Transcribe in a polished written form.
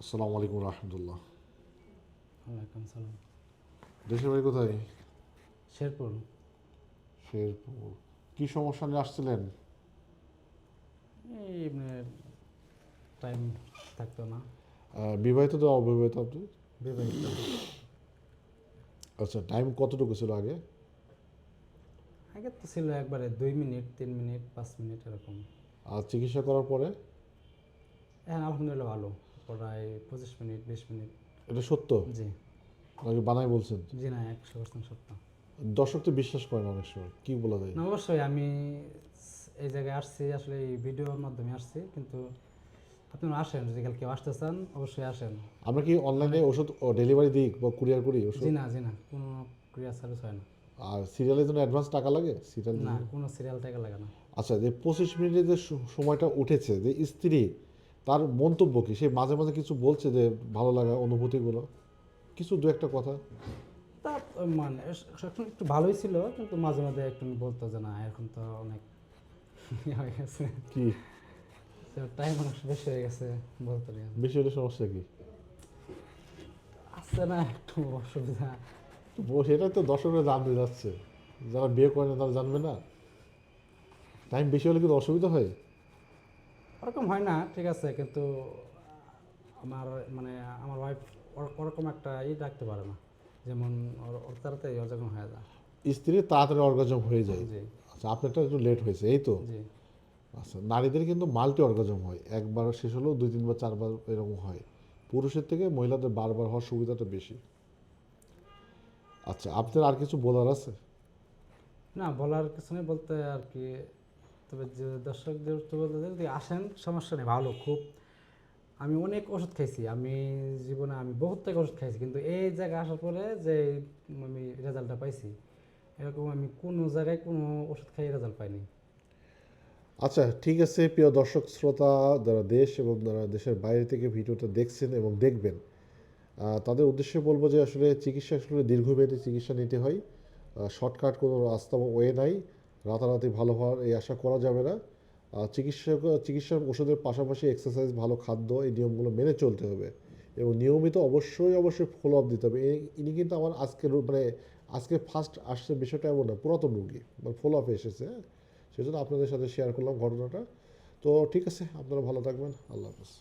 আসসালামু আলাইকুম রহমতুল্লাহ। ওয়ালাইকুম সালাম। দেশের বাড়ি কোথায়? শেরপুর। শেরপুর। কি সমস্যা নিয়ে আসছিলেন? এই আপনার টাইম থাকতো না। বিবাহিত তো অবিবাহিত আপনি? বিবাহিত। আচ্ছা, টাইম কতটুকু ছিল আগে? আগে তো ছিল একবারে 2 মিনিট 3 মিনিট 5 মিনিট এরকম। আর চিকিৎসা করার পরে? হ্যাঁ আলহামদুলিল্লাহ ভালো, প্রায় 25 মিনিট 20 মিনিট। এটা সত্য জি। নাকি বানাই বলছেন? জি না, 100% সত্য। দর্শক তো বিশ্বাস করে না অনেক সময়, কি বলা যায়? না অবশ্যই আমি এই জায়গায় আসছি আসলে এই ভিডিওর মাধ্যমে আসছি, কিন্তু আপনারা আসেন, যদি কাল কেউ আসতে চান অবশ্যই আসেন। আমরা কি অনলাইনে ওষুধ ডেলিভারি দিই বা কুরিয়ার করি ওষুধ? জি না, কোনো ক্রিয়া সার্ভিস হয় না। আর সিরিয়ালের জন্য অ্যাডভান্স টাকা লাগে সিরিয়াল না, জন্য? কোনো সিরিয়াল টাকা লাগে না। আচ্ছা, যে 25 মিনিটের যে সময়টা উঠেছে, যে স্ত্রী তার মন্তব্য কি? সে মাঝে মাঝে কিছু বলছে যে ভালো লাগা অনুভূতিগুলো, কিছু দু একটা কথা? তা মানে সবসময় একটু ভালোই ছিল, কিন্তু মাঝে মাঝে একটু বলতো যে না এখন তো অনেক ইয়ে হয়ে গেছে, কি টাইম অনেক বেশি হয়ে গেছে বলতো। বেশি হলে সমস্যা কি? আসছে না একটু অসুবিধা। তো সেটা তো দর্শকরা জানতে যাচ্ছে, যারা বিয়ে করে না তারা জানবে না? টাইম বেশি হলে কিন্তু অসুবিধা হয়? ওরকম হয় না, ঠিক আছে, কিন্তু আমার মানে আমার ওয়াইফ ওরকম একটা রাখতে পারে না, যেমন ওর তাড়াতাড়ি অর্জন হয়ে যায়। স্ত্রীর তাড়াতাড়ি অর্গাজম হয়ে যায়। জি। আচ্ছা, আপনারটা একটু লেট হয়েছে এই তো? জি। আচ্ছা, নারীদের কিন্তু মাল্টি অর্গাজম হয়, একবার শেষ হলেও 2 3 বার 4 বার এরকম হয়। পুরুষের থেকে মহিলাদের বারবার হওয়ার সুবিধাটা বেশি। আচ্ছা, আপনার আর কিছু বলার আছে? না বলার কিছু নেই বলতে আর কি, তবে যে দর্শকদের তো বলতে চাই, যদি আসেন সমস্যা নেই, ভালো খুব। আমি অনেক ওষুধ খাইছি, আমি জীবনে আমি বহুত থেকে ওষুধ খাইছি, কিন্তু এই জায়গায় আসার পরে যে আমি রেজাল্টটা পাইছি, এরকম আমি কোনো জায়গায় কোনো ওষুধ খাই রেজাল্ট পাইনি। আচ্ছা, ঠিক আছে প্রিয় দর্শক শ্রোতা, যারা দেশ এবং যারা দেশের বাইরে থেকে ভিডিওটা দেখছেন এবং দেখবেন, তাদের উদ্দেশ্যে বলবো যে আসলে চিকিৎসা আসলে দীর্ঘমেয়াদী চিকিৎসা নিতে হয়। শর্টকাট কোনো রাস্তা বা ওয়ে নাই। রাতারাতি ভালো হওয়ার এই আশা করা যাবে না। চিকিৎসার ওষুধের পাশাপাশি এক্সারসাইজ, ভালো খাদ্য, এই নিয়মগুলো মেনে চলতে হবে এবং নিয়মিত অবশ্যই ফলো আপ দিতে হবে। ইনি কিন্তু আমার আজকে ফার্স্ট আসছে বিষয়টা এমন না, পুরাতন রুগী, মানে ফলো আপে এসেছে। হ্যাঁ, সেজন্য আপনাদের সাথে শেয়ার করলাম ঘটনাটা। তো ঠিক আছে, আপনারা ভালো থাকবেন। আল্লাহ হাফেজ।